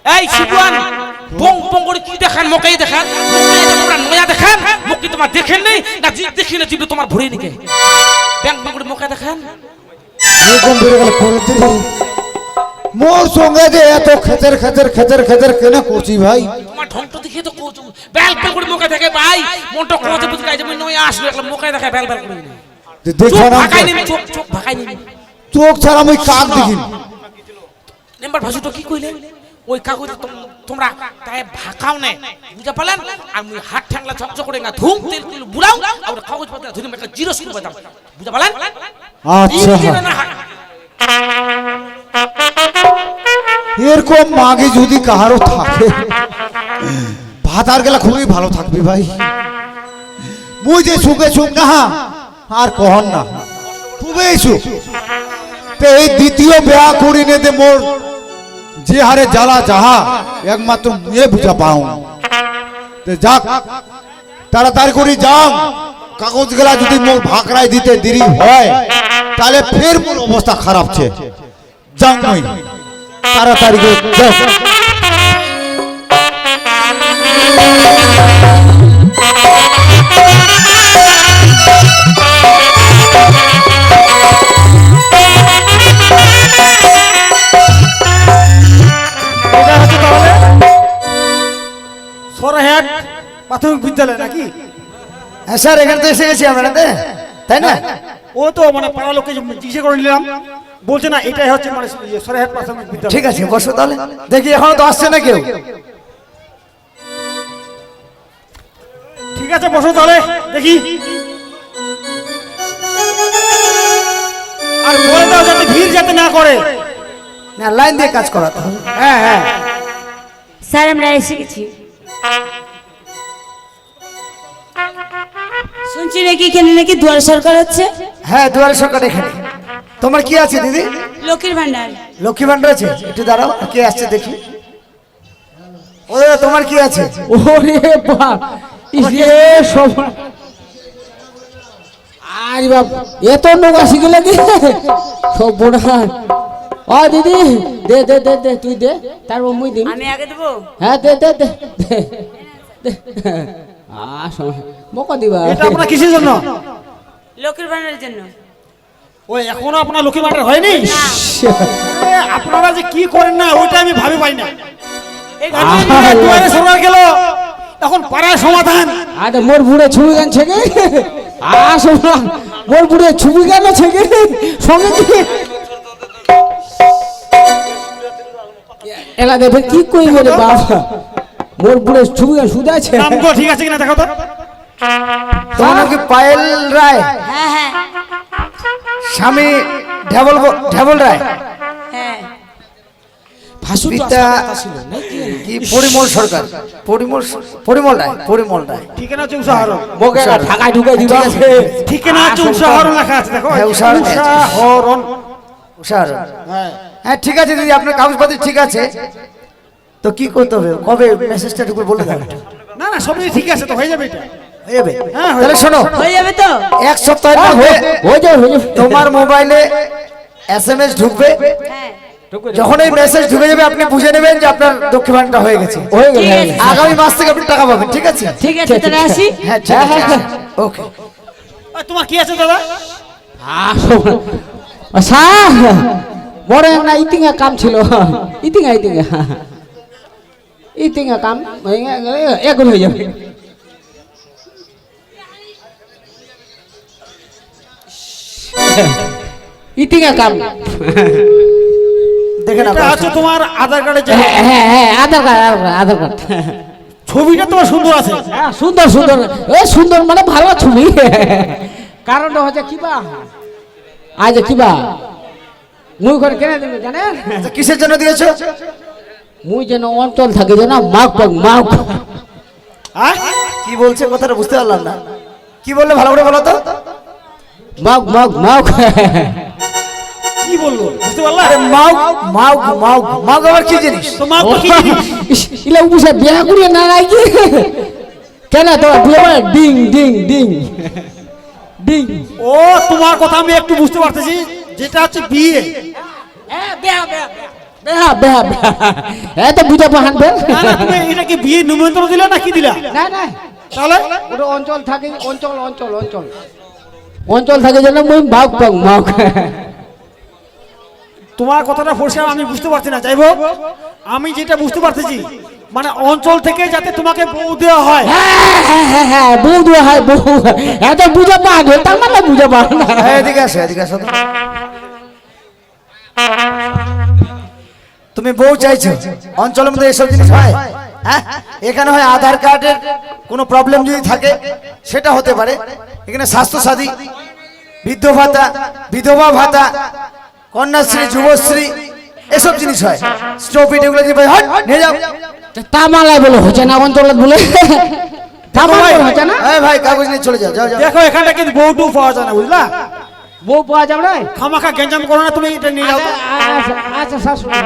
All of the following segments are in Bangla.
এই শিবুয়ান বং বং করে কি দেখান মকাই দেখান তোমরা নয়া দেখান মুখ কি তোমার দেখেন নেই না জিভ দেখি না জিভ তোমার ভরে নিকে ব্যাং ব্যাং করে মকাই দেখান এরকম বেড়ে গেল পড়তে মোর সঙ্গে যে এত খেচের খেচের খেচের খেচের কেন করছি ভাই তোমার ঢংটা দেখে তো কোচ বেল বেল করে মকাই দেখে ভাই মনটা কোচে বুঝ গায় যে মই নয়া আসলো একলা মকাই দেখায় বেল বেল করে দেখো না ভাগাই নিবি চোখ ভাগাই নিবি চোখ ছাড়া আমি কাক দেখি নাম্বার ভাষাটা কি কইলে ওই কাগজ তোমরা তাই ভাকাও না বুঝা পালেন আর মুই হাত ঠ্যাংলা চকচক করে না ধুম তেল কিলো বুড়াও আর কাগজ পত্র ধরে একটা জিরো শুরু বাদাম বুঝা পালেন আচ্ছা এরকম মাগে যদি কাহারও থাকে ভাতার গেলা খুবই ভালো থাকবে ভাই মুই যে সুখে সুখ না আর কহন না খুবই সুখ তো এই দ্বিতীয় বিয়া করি নে দে মোর যে হারে জ্বালা যাহা একমাত্র মুয়ে বুঝা পাও যাক তাড়াতাড়ি করি যাও কাগজ গেলা যদি মোর ভাকরাই দিতে দেরি হয় তাহলে ফের মোর অবস্থা খারাপ ছে যাও মই তাড়াতাড়ি করে যাও সরাহাট প্রাথমিক বিদ্যালয় নাকি? হ্যাঁ স্যার এখানে তো এসে গেছি আমরা তাই না ও তো মানে পাড়া লোককে জিজ্ঞেস করে নিলাম বলছে না এটাই হচ্ছে মানে সরাহাট প্রাথমিক বিদ্যালয়। ঠিক আছে বসো তাহলে দেখি এখনো তো আসছে না কেউ ঠিক আছে বসো তাহলে দেখি আর বলে দাও যাতে ভিড় যাতে না করে না লাইন দিয়ে কাজ করাতে হবে হ্যাঁ হ্যাঁ স্যার আমরা এসে গেছি শুনছি নাকি এখানে নাকি দুয়ার সরকার হচ্ছে হ্যাঁ দুয়ারে সরকার এখানে তোমার কি আছে দিদি লক্ষ্মীর ভান্ডার লক্ষ্মী ভান্ডার আছে একটু দাঁড়াও কে আসছে দেখি ও দাদা তোমার কি আছে ওরে বাপ ইসে সব আরে বাপ এত লোক আসি গেলে কি সব বড় ও দিদি দে দে দে দে তুই দে তারপর মুই দিম আমি আগে দেবো হ্যাঁ দে দে দে দে মকা দিবা এটা আপনার কিসের জন্য? লক্ষ্মীর ভান্ডারের জন্য। ওই এখনো আপনার লক্ষ্মী ভান্ডার হয়নি? আপনারা যে কি করেন না ওইটা আমি ভাবি পাই না। দুয়ারে সরকার গেল এখন পাড়ায় সমাধান আরে মোর বুড়ে ছবি গান ছেগে আসো মোর বুড়ে ছবি গান ছেগে সঙ্গে কি এলা দেখে কি কইবে রে বাবা মোর বুড়ে ছবি গান শুধাছে নাম তো ঠিক আছে কিনা দেখো তো তোমার নাম কি পায়েল রায় হ্যাঁ হ্যাঁ স্বামী ঢেবল রায় হ্যাঁ ভাষু তো পিতা কথা ছিল নাকি কি পরিমল সরকার পরিমল রায় ঠিকানা হচ্ছে উষাহরণ বকে ঢাকায় ঢুকাই দিবা ঠিকানা হচ্ছে উষাহরণ লেখা আছে দেখো হ্যাঁ, উষাহরণ। উষাহরণ উষার হ্যাঁ ঠিক আছে দিদি আপনার কাগজপত্র ঠিক আছে তো কি করতে হবে কবে মেসেজটা ঢুকে বলে দেন না না সবই ঠিক আছে তো হয়ে যাবে এটা হয়ে যাবে হ্যাঁ, হয়ে তাহলে শোনো হয়ে যাবে তো এক সপ্তাহের মধ্যে হয়ে যাবে তোমার মোবাইলে এসএমএস ঢুকবে হ্যাঁ যখন এই মেসেজ ঢুকে যাবে আপনি বুঝে নেবেন যে আপনার লক্ষ্মী ভান্ডার হয়ে গেছে হয়ে ঠিক গেল আছে। আগামী মাস থেকে আপনি টাকা পাবেন ঠিক আছে ঠিক আছে তাহলে আসি হ্যাঁ ঠিক আছে ওকে আর তোমার কি আছে দাদা আসো আচ্ছা বড় না ইতিঙ্গা কাম ছিল ইতিঙ্গা কাম এখন হয়ে যাবে ইতিঙ্গা কাম দেখেন এটা আছে তোমার আধার কার্ডের যে হ্যাঁ আধার কার্ড ছবিটা তোমার সুন্দর আছে হ্যাঁ সুন্দর সুন্দর মানে ভালো ছবি কারণটা হচ্ছে কিবা আজ কিবা মুই করে কেনে দিবি জানেন আচ্ছা, কিসের জন্য দিয়েছো মুই যেন অঞ্চল থাকে যেন মাক হ্যাঁ কি বলছে কথাটা বুঝতে পারলাম না কি বললে ভালো করে বলো তো মাক কি বললো বুঝতে পারলা আরে মাউ আবার কি জিনিস তো মা তো কি জিনিস? ইলা উবুসা বিয়া করিয়ে না নাকি কেন তোরা বিয়ে করে ডিং ডিং ডিং ডিং ও তোমার কথা আমি একটু বুঝতে পারতেছি যেটা হচ্ছে বিয়ে বেহা বেহা বেহা এত বুঝা পাহানবে না না তুমি এটা কি বিয়ে নিমন্ত্রণ দিলা না কি দিলা? না না তাহলে ওটা অঞ্চল থাকে অঞ্চল অঞ্চল অঞ্চল অঞ্চল থাকে যেন মুই মাউক পাক মাউক তোমার কথাটা পরিষ্কার আমি বুঝতে পারছি না। যাই হোক, আমি যেটা বুঝতে পারতেছি মানে অঞ্চল থেকে যাতে তোমাকে বউ দেওয়া হয়। হ্যাঁ বউ দেওয়া হয় বউ এত বুঝা পাক তার মানে বুঝা পাক না এদিকে আসো তো। তুমি বউ চাইছো, অঞ্চলের মধ্যে এসব জিনিস হয়? হ্যাঁ, এখানে হয় আধার কার্ডের কোনো প্রবলেম যদি থাকে সেটা হতে পারে। এখানে স্বাস্থ্য সাথী, বৃদ্ধ ভাতা, বিধবা ভাতা, কন্যাশ্রী, যুবশ্রী এসব জিনিস হয়। স্টপিট এগুলো দিয়ে ভাই হট নিয়ে যাও। তামালাই বলে হচ্ছে না অঞ্চলত বলে তামালাই হচ্ছে না। এই ভাই কাগজ নিয়ে চলে যাও, যাও যাও। দেখো এখানটা কিন্তু বউ টু পাওয়া যায় না, বুঝলা? বউ পাওয়া যাবে না। খামাখা গেঞ্জাম করো না, তুমি এটা নিয়ে যাও তো। আচ্ছা শাশুড়ি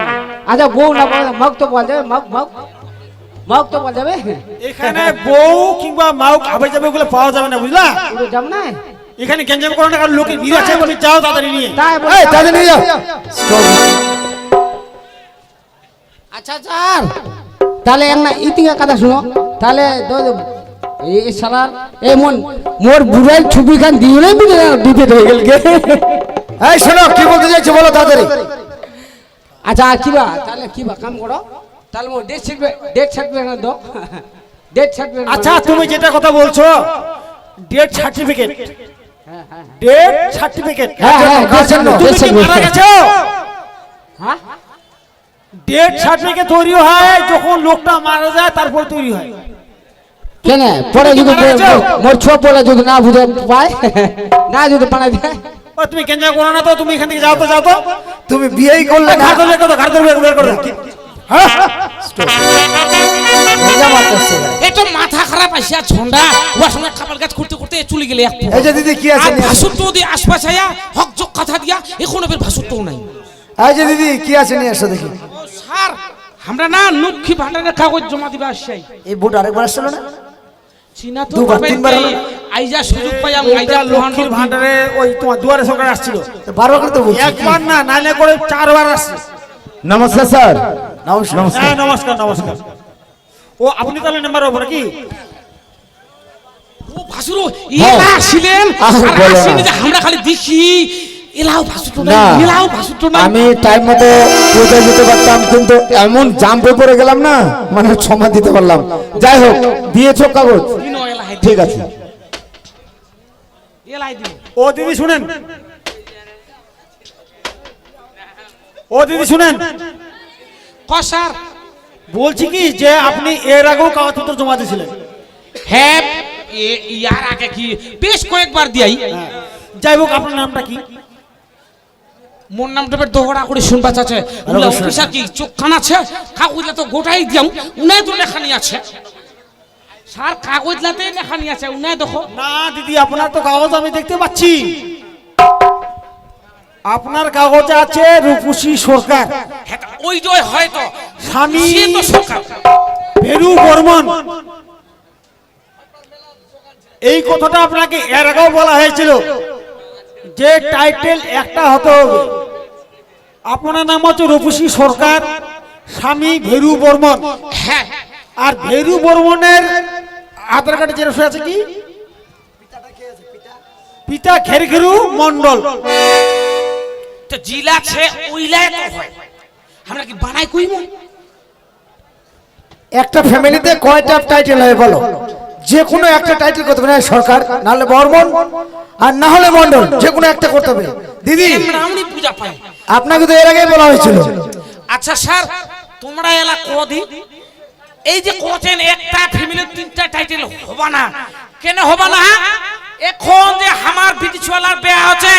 আচ্ছা বউ না পাওয়া মগ তো পাওয়া যাবে মগ মগ মগ তো পাওয়া যাবে এখানে বউ কিংবা মাউক আবে যাবে ওগুলো পাওয়া যাবে না, বুঝলা? পুরো যাব না এখানে গেঞ্জাম করো না, কারণ লোকের ভিড় আছে, বলে যাও তাড়াতাড়ি নিয়ে। তাই এই তাদের নিয়ে যাও। আচ্ছা স্যার তাহলে একটা ইতিকা কথা শুনো তাহলে এই সালার এই মোর বুড়ার ছবি খান দিলে ডিফেট হয়ে গেল এই শোনো কি বলতে চাইছো বলো তাড়াতাড়ি। আচ্ছা কিবা তাহলে কিবা কাম করো তাহলে মোর ডেট সার্টিফিকেট দাও ডেট সার্টিফিকেট আচ্ছা তুমি যেটা কথা বলছো ডেথ সার্টিফিকেট, ডেথ সার্টিফিকেট হ্যাঁ হ্যাঁ তুমি কি মারা গেছো? হ্যাঁ ডেথ সার্টিফিকেট তৈরি হয় যখন লোকটা মারা যায়, তারপর তৈরি হয়। কেন পরে যদি মোর ছোট পড়ে যদি না বুঝে পায় না যদি পানাই দেয় ও তুমি গেঞ্জাম করো না তো, তুমি এখান থেকে যাও তো, যাও তো। তুমি বিয়েই করলে না। ঘাট ধরে ঘাট ধরে বের করে দাও। হ্যাঁ মজা মারতেছে। এই তো মাথা খারাপ আসিয়া ঝন্ডা ওর সঙ্গে খাবার গাছ করতে করতে চলে গেলে এক এই যে দিদি কি আছে আর নিয়ে আসো। ভাসুর তো দিয়ে আশপাশ আয়া হক জক কথা দিয়া এখন এবার ভাসুর তো নাই। এই যে দিদি কি আছে নিয়ে আসো দেখি। ও স্যার আমরা না লক্ষ্মী ভান্ডারের কাগজ জমা দিবা আসছাই। এই বুট আরেকবার আসছিল না? চিনা তো দুবার, পাবেন তিনবার কি? হলো। আইজা সুযোগ পাইয়া আইজা এইটা লক্ষ্মীর ভান্ডারে ওই তোমার দুয়ারে সরকার আসছিল, তো বারবার করে তো বলছি। একবার না নাইলে করে 4 বার আসছে। নমস্কার স্যার। নমস্কার। হ্যাঁ নমস্কার নমস্কার। ও আপনি তাহলে নাম্বার ওপরে কি? ও ভাসুর হ্যাঁ। এলা ছিলেন আর আর বলো না। আসেনি যে আমরা খালি দেখি এলাও ভাসুর তো নাই না, এলাও ভাসুর তো নাই। আমি টাইম মতো পৌঁছে যেতে পারতাম কিন্তু এমন জাম্পে পড়ে গেলাম না মানে সময় দিতে পারলাম। যাই হোক দিয়েছো কাগজ, দিনো এলাই ঠিক আছে। এলাই দিন ও দিদি শুনেন, ও দিদি শুনেন, ক স্যার বলছি কি যে আপনি এর আগেও কাগজপত্র জমা দিয়েছিলেন। হ্যাঁ ইয়ার আগে কি বেশ কয়েকবার দিয়াই। যাই হোক আপনার নামটা কি? মোর নামটা বের দোহরা করে শুনবা চাচে উলা অফিসার কি চোখখান আছে কাগজলা তো গোটাই দিয়াম উনাই তো লেখানি আছে স্যার কাগজলাতে লেখানি আছে উনাই দেখো। না দিদি আপনার তো কাগজ আমি দেখতে পাচ্ছি, আপনার কাগজে আছে রূপসী সরকার, হ্যাঁ, ওই জয় হয়তো স্বামী সে তো সরকার। ভেরু বর্মন। এই কথাটা আপনাকে এর আগেও বলা হয়েছিল যে টাইটেল একটা হতে হবে। আপনার নাম হচ্ছে রূপসী সরকার, স্বামী ভেরু বর্মন। হ্যাঁ আর ভেরু বর্মনের আধার কার্ডে যেটা আছে কি পিতা ঘেরঘেরু মন্ডল। তো জিলা আছে ওইলাই তো হয় আমরা কি বানাই কইমু। একটা ফ্যামিলিতে কয়টা টাইটেল হয় বলো? যে কোনো একটা টাইটেল করতে হবে, না সরকার না হলে বর্মন আর না হলে মন্ডল, যে কোনো একটা করতে হবে। দিদি আমরা আমনি পূজা পাই। আপনাকে তো এর আগেই বলা হয়েছিল। আচ্ছা স্যার তোমরা এলা কদি এই যে কোচেন একটা ফ্যামিলির 3টা টাইটেল হবা না কেন হবা না? এখন যে আমার বিটিছওয়ালার বিয়ে আছে,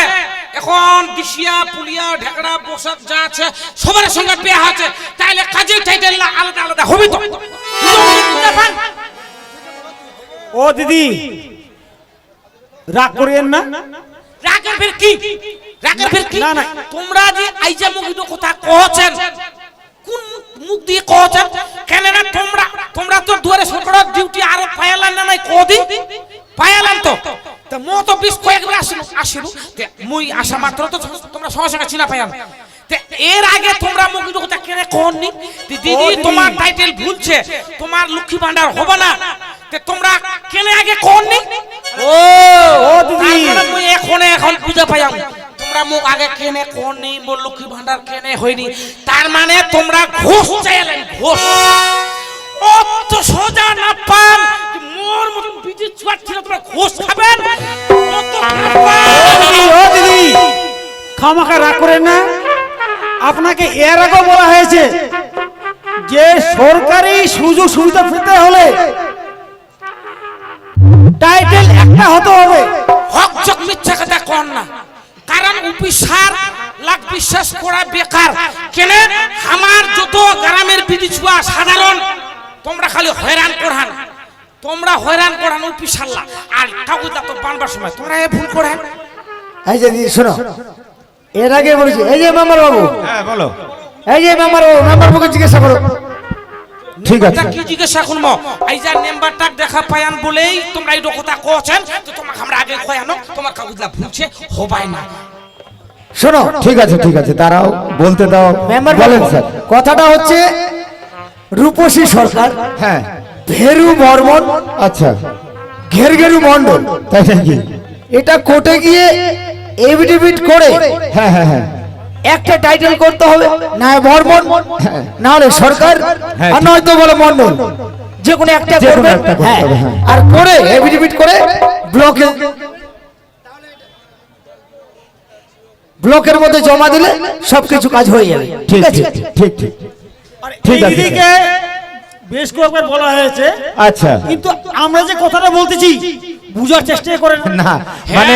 এখন দিশিয়া পুলিয়া ঢেকড়া বসাক যা আছে সবার সঙ্গে বিয়ে আছে, তাইলে কাজে টাইটেল আলাদা আলাদা হবে তো। ও দিদি রাগ করিয়েন না। রাগের ফের কি? রাগের ফের কি? না, না। তোমরা যে আইজা মুগিটো কথা কহছেন কোন মুখ দিয়ে কহছেন কেন না? তোমরা তো দুয়ারে সরকার ডিউটি আরো পায়ালান না নাই কদি পায়ালান তো তা মো তো বিশ কয়েকবার আসিলু তে মুই আসা মাত্র তো তোমরা সঙ্গে সঙ্গে চিনা পায়ান তে এর আগে তোমরা মুগিটো কথা কেন কোননি দিদি তোমার টাইটেল ভুলছে, তোমার লক্ষ্মী ভান্ডার হবে না, তে তোমরা কেনে আগে কোননি? ও দিদি। মুই এখন বুঝা পাইয়াম তোমরা মুখ আগে কেনে কোননি, মোর লক্ষ্মী ভান্ডার কেনে হয়নি, তার মানে তোমরা ঘোষ চাইলেন, ঘোষ। অত সোজা না পান মোর মতন বিজি ছুয়াট ছিল তোমরা ঘোষ খাবেন, অত না পান। ও দিদি, খামাখা রাগ করেন না। আপনাকে এর আগেও বলা হয়েছে যে সরকারি সুযোগ সুবিধা পেতে হলে টাইটেল একটা হতে হবে। হক চক মিথ্যা কথা কন না, কারণ অফিসার লাখ বিশ্বাস করা বেকার। কেন আমার যত গ্রামের বিধি ছুয়া সাধারণ তোমরা খালি হয়রান করান, তোমরা হয়রান করান অফিসারলা, আর ঠাকুরদা তো বানবার সময় তোমরা এ ভুল করেন। এই যে দিদি শোনো, এর আগে বলেছি, এই যে মেম্বার বাবু, হ্যাঁ বলো। এই যে মেম্বার বাবু, মেম্বার বাবুকে জিজ্ঞাসা করো। ঠিক আছে, তা কি জিজ্ঞাসা করবো? এই যে নাম্বারটা দেখা পায়ান বলেই তোমরা এই কথা কোছেন, তো তোমাকে আমরা আগে কয়ানো তোমার কাগজলা ভুলছে হবাই না। শোনো, ঠিক আছে ঠিক আছে, তারাও বলতে দাও। মেম্বার বলেন বাবু, স্যার। কথাটা হচ্ছে রূপসী সরকার, হ্যাঁ, ভেরু বর্মন, আচ্ছা, ঘেরঘেরু মন্ডল তাই নাকি? এটা কোর্টে গিয়ে এফিডেভিট করে হ্যাঁ হ্যাঁ হ্যাঁ, একটা টাইটেল করতে হবে, না বর্মন না হলে সরকার, হ্যাঁ, আর নয়তো বলে মন্ডল, যে কোনো একটা যে কোনো করবে। একটা করতে হ্যাঁ, হবে, হ্যাঁ। আর করে এফিডেভিট করে ব্লকের মধ্যে জমা দিলে সবকিছু কাজ হয়ে যাবে। ঠিক ঠিক আছে। ঠিক ঠিক ঠিক ঠিক আছে। এইদিকে বেশ কয়েকবার বলা হয়েছে, আচ্ছা, কিন্তু আমরা যে কথাটা বলতেছি বুঝার চেষ্টা করেন না মানে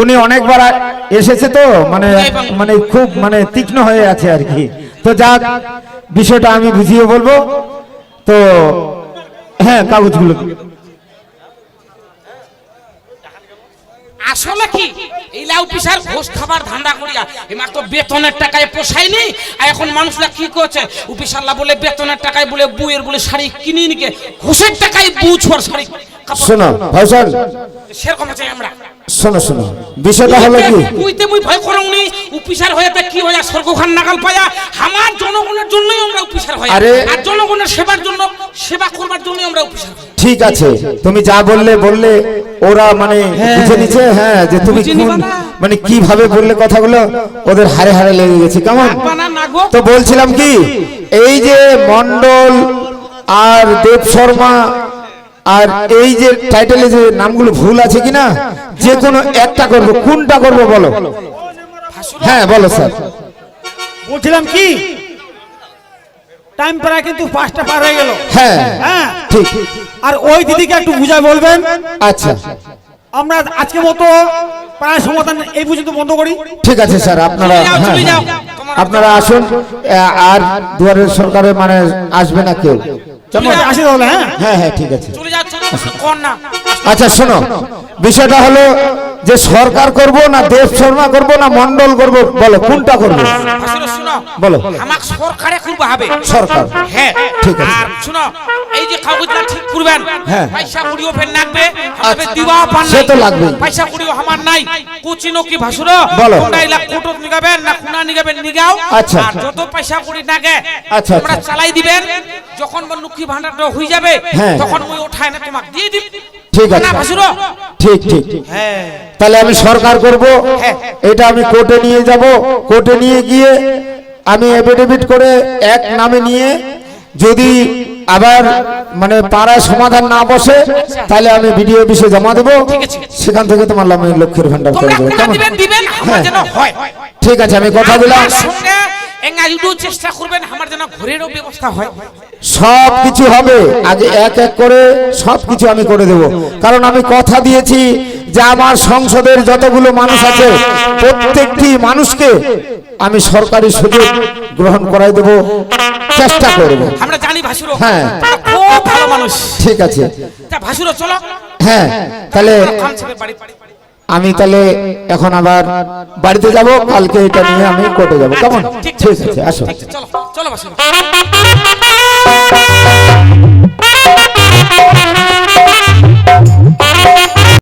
উনি অনেকবার এসেছে তো, মানে মানে খুব মানে তীক্ষ্ণ হয়ে আছে আর কি। তো যাক, বিষয়টা আমি বুঝিয়ে বলবো। তো হ্যাঁ, কাগজগুলো আসলে কি এই লাউ পিসার ঘোষ খাবার ধান্দা করিয়া এমার তো বেতনের টাকায় পোষায়নি, আর এখন মানুষরা কি করছে অফিসারলা বলে বেতনের টাকায় বলে বুয়ের বলে শাড়ি কিনে নিকে ঘোষের টাকায় বউ ছোয়ার শাড়ি কাপড়। শোনো ভাইসাল, সেরকম আছে আমরা শোনো শোনো, বিষয়টা হলো কি, বুইতে মুই ভয় করংনি অফিসার হয়েতে কি হইয়া সরকার নাগাল পায়া আমার জনগণের জন্যই আমরা অফিসার হই, আরে, আর জনগণের সেবার জন্য সেবা করবার জন্যই আমরা অফিসার হই। ঠিক আছে, তুমি যা বললে বললে, ওরা মানে বুঝে নিচ্ছে, হ্যাঁ, যে তুমি বুঝে নিবা কোন- না। মানে কিভাবে বললে কথাগুলো, ওদের হারে হারে লেগে গেছে। কেমন? বানা না গো, তো বলছিলাম কি, এই যে মন্ডল আর দেব শর্মা আর এই যে টাইটেলে যে নামগুলো ভুল আছে কিনা, যে কোনো একটা করব, কোনটা করব বলো? হ্যাঁ বলো স্যার। বলছিলাম কি, টাইম প্রায় কিন্তু 5টা পার হয়ে গেল। হ্যাঁ হ্যাঁ, ঠিক, আর ওই দিদিকে একটু বুঝায় বলবেন। আচ্ছা আমরা আজকে মতো প্রায় সমাধান এই পর্যন্ত বন্ধ করি। ঠিক আছে স্যার, আপনারা চলে যাও, হ্যাঁ, চলে যাও। হ্যাঁ, আপনারা আসুন, আর দুয়ারের সরকারের মানে আসবে না কেউ। ঠিক আছে, আসি তাহলে। হ্যাঁ, হ্যাঁ হ্যাঁ, ঠিক আছে। চলে যাচ্ছে কোন না। আচ্ছা শোনো, বিষয়টা হলো যে সরকার করব না দেব শর্মা করব না মন্ডল করব, বলো কোনটা করব? আসলে শুনো, বলো। আমাকে সরকারে করতে হবে। সরকার, হ্যাঁ ঠিক আছে। আর শুনো, এই যে কাগজটা ঠিক করবেন, হ্যাঁ। পয়সা কুড়িও ফের লাগবে, আমাদের দিবাও পান সে নাই। তো লাগবেই। পয়সা কুড়িও আমার নাই। কুচিনো কি ভাসুরো, বলো। তোমরা এলা কোটত নিগাবেন না খুনা নিগাবেন নিগাও। আচ্ছা। আর যত পয়সা কুড়ি লাগে আচ্ছা, তোমরা আচ্ছা। চালাই দিবেন। যখন মোর লক্ষ্মী ভান্ডারটা হয়ে যাবে, হ্যাঁ। তখন মই ওঠায় না তোমাকে দিয়ে দিব। ঠিক আছে। না ভাসুরো, ঠিক ঠিক, হ্যাঁ তাহলে আমি সরকার করব, এটা আমি কোর্টে নিয়ে যাব, কোর্টে নিয়ে গিয়ে আমি এফিডেভিট করে এক নামে নিয়ে, যদি আবার মানে পাড়ায় সমাধান না বসে, তাহলে আমি বিডিও অফিসে জমা দেবো, ঠিক আছে। সেখান থেকে তোমার নামে লক্ষ্মীর ভান্ডার করে তোমরা দেবো। খুনা কেমন? দিবেন দিবেন, আমার হ্যাঁ। যেন হয়। ঠিক আছে, আমি কথা দিলাম। আপনার সঙ্গে এঙ্গাজুডু চেষ্টা করবেন আমার যেন ঘরেরও ব্যবস্থা হয়। সব কিছু হবে, আগে এক এক করে সব কিছু আমি করে দেব, কারণ আমি কথা দিয়েছি যে আমার সংসদের যতগুলো মানুষ আছে প্রত্যেকটি মানুষকে আমি সরকারি সুযোগ গ্রহণ করাই দেব, চেষ্টা করব। আমরা জানি ভাসুরো, হ্যাঁ। খুব ভালো মানুষ। ঠিক আছে, তা ভাসুরো চলো, হ্যাঁ, তাহলে কাম ছেড়ে বাড়ি। আমি তাহলে এখন আবার বাড়িতে যাব, কালকে এটা নিয়ে আমি কোর্টে যাব। কেমন? ঠিক ঠিক আছে, আসো। ঠিক আছে, চলো চলো ভাসুরো।